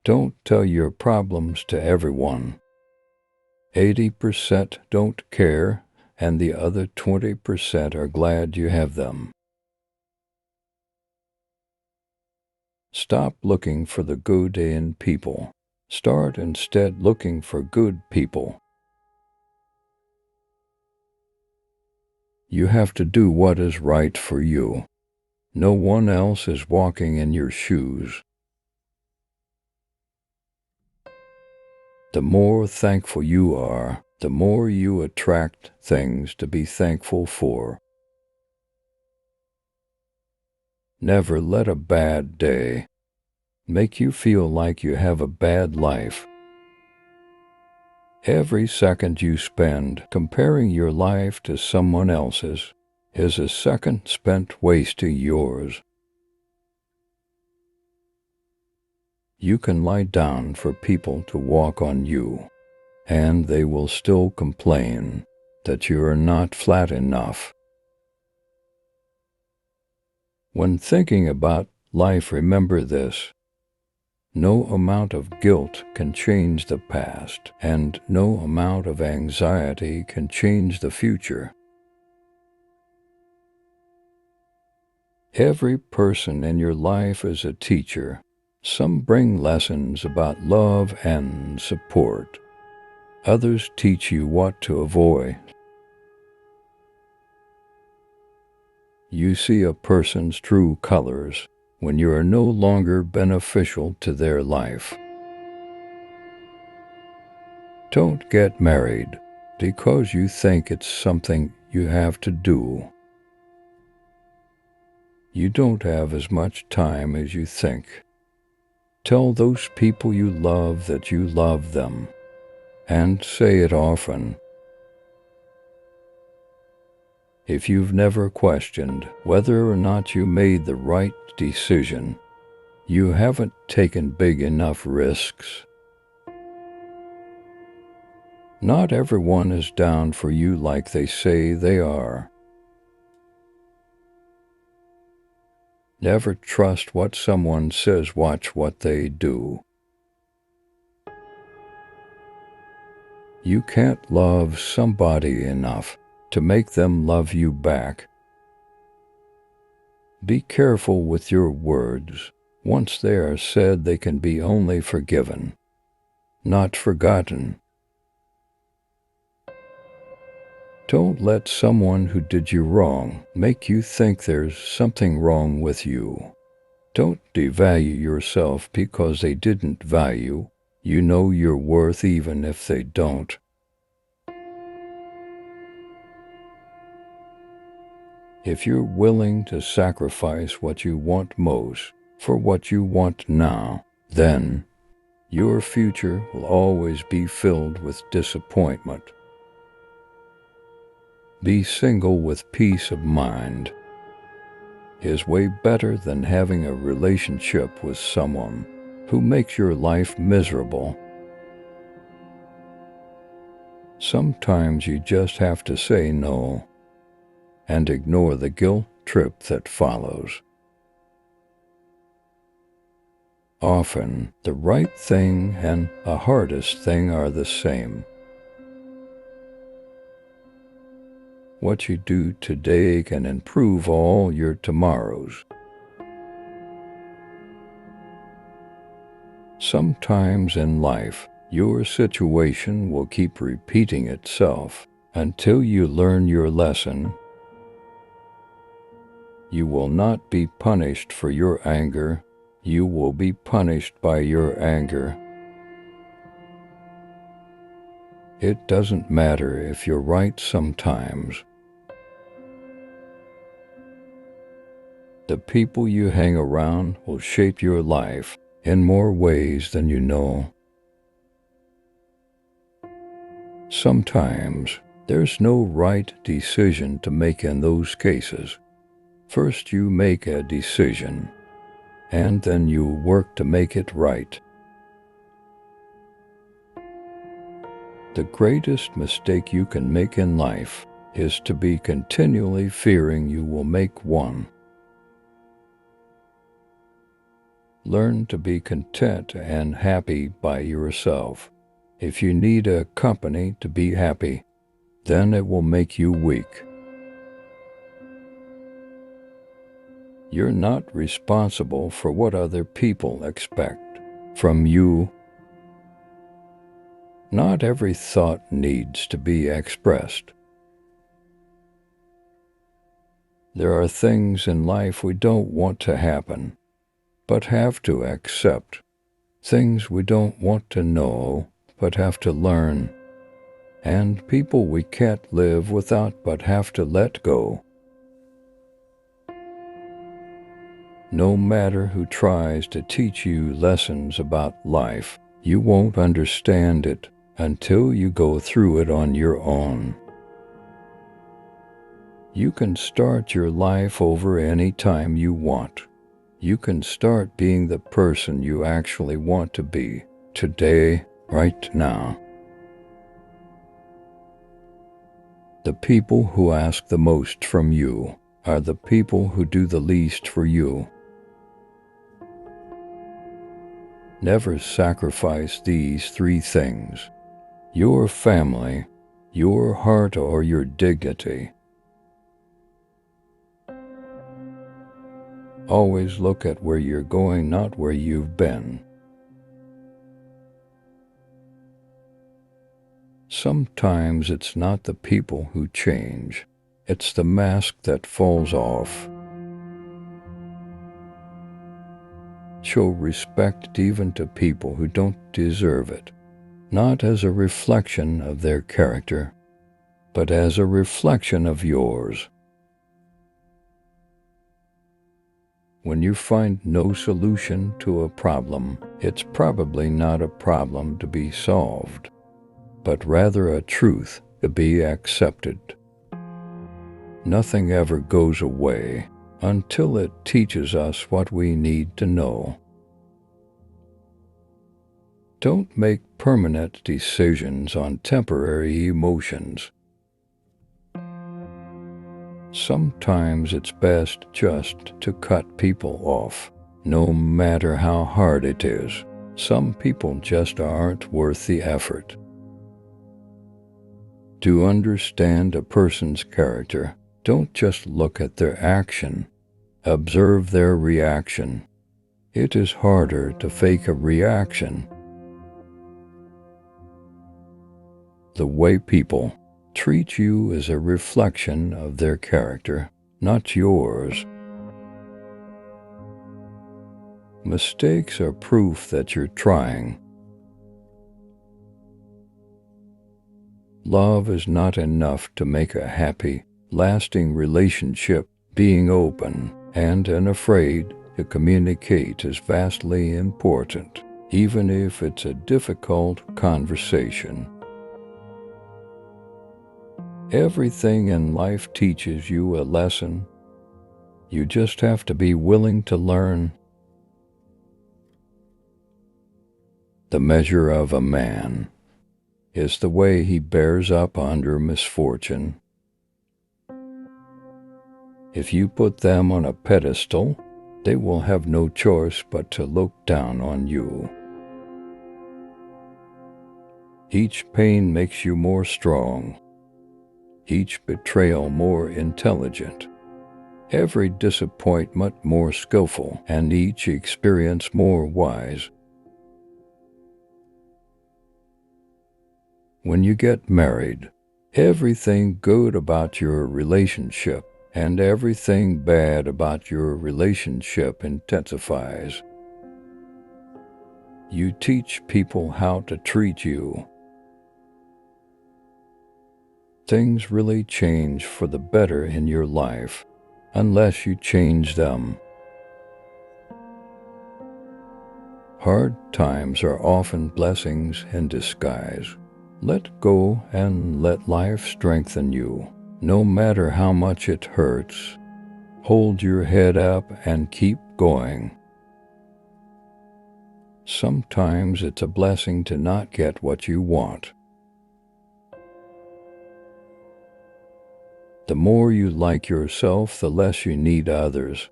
Don't tell your problems to everyone. 80% don't care, and the other 20% are glad you have them. Stop looking for the good in people. Start instead looking for good people. You have to do what is right for you. No one else is walking in your shoes. The more thankful you are, the more you attract things to be thankful for. Never let a bad day make you feel like you have a bad life. Every second you spend comparing your life to someone else's is a second spent wasting yours. You can lie down for people to walk on you, and they will still complain that you are not flat enough. When thinking about life, remember this: no amount of guilt can change the past, and no amount of anxiety can change the future. Every person in your life is a teacher. Some bring lessons about love and support. Others teach you what to avoid. You see a person's true colors when you are no longer beneficial to their life. Don't get married because you think it's something you have to do. You don't have as much time as you think. Tell those people you love that you love them, and say it often. If you've never questioned whether or not you made the right decision, you haven't taken big enough risks. Not everyone is down for you like they say they are. Never trust what someone says, watch what they do. You can't love somebody enough to make them love you back. Be careful with your words. Once they are said, they can be only forgiven, not forgotten. Don't let someone who did you wrong make you think there's something wrong with you. Don't devalue yourself because they didn't value. You know your worth even if they don't. If you're willing to sacrifice what you want most for what you want now, then your future will always be filled with disappointment. Be single with peace of mind is way better than having a relationship with someone who makes your life miserable. Sometimes you just have to say no and ignore the guilt trip that follows. Often, the right thing and the hardest thing are the same. What you do today can improve all your tomorrows. Sometimes in life, your situation will keep repeating itself until you learn your lesson. You will not be punished for your anger. You will be punished by your anger. It doesn't matter if you're right sometimes. The people you hang around will shape your life in more ways than you know. Sometimes there's no right decision to make in those cases. First you make a decision, and then you work to make it right. The greatest mistake you can make in life is to be continually fearing you will make one. Learn to be content and happy by yourself. If you need a company to be happy, then it will make you weak. You're not responsible for what other people expect from you. Not every thought needs to be expressed. There are things in life we don't want to happen, but have to accept. Things we don't want to know, but have to learn. And people we can't live without but have to let go. No matter who tries to teach you lessons about life, you won't understand it until you go through it on your own. You can start your life over any time you want. You can start being the person you actually want to be, today, right now. The people who ask the most from you are the people who do the least for you. Never sacrifice these three things: your family, your heart, or your dignity. Always look at where you're going, not where you've been. Sometimes it's not the people who change, it's the mask that falls off. Show respect even to people who don't deserve it, not as a reflection of their character, but as a reflection of yours. When you find no solution to a problem, it's probably not a problem to be solved, but rather a truth to be accepted. Nothing ever goes away until it teaches us what we need to know. Don't make permanent decisions on temporary emotions. Sometimes it's best just to cut people off, no matter how hard it is. Some people just aren't worth the effort. To understand a person's character, don't just look at their action, observe their reaction. It is harder to fake a reaction. The way people treat you is a reflection of their character, not yours. Mistakes are proof that you're trying. Love is not enough to make a happy, lasting relationship. Being open and unafraid to communicate is vastly important, even if it's a difficult conversation. Everything in life teaches you a lesson. You just have to be willing to learn. The measure of a man is the way he bears up under misfortune. If you put them on a pedestal, they will have no choice but to look down on you. Each pain makes you more strong. Each betrayal more intelligent, every disappointment more skillful, and each experience more wise. When you get married, everything good about your relationship and everything bad about your relationship intensifies. You teach people how to treat you. Things really change for the better in your life, unless you change them. Hard times are often blessings in disguise. Let go and let life strengthen you, no matter how much it hurts. Hold your head up and keep going. Sometimes it's a blessing to not get what you want. The more you like yourself, the less you need others.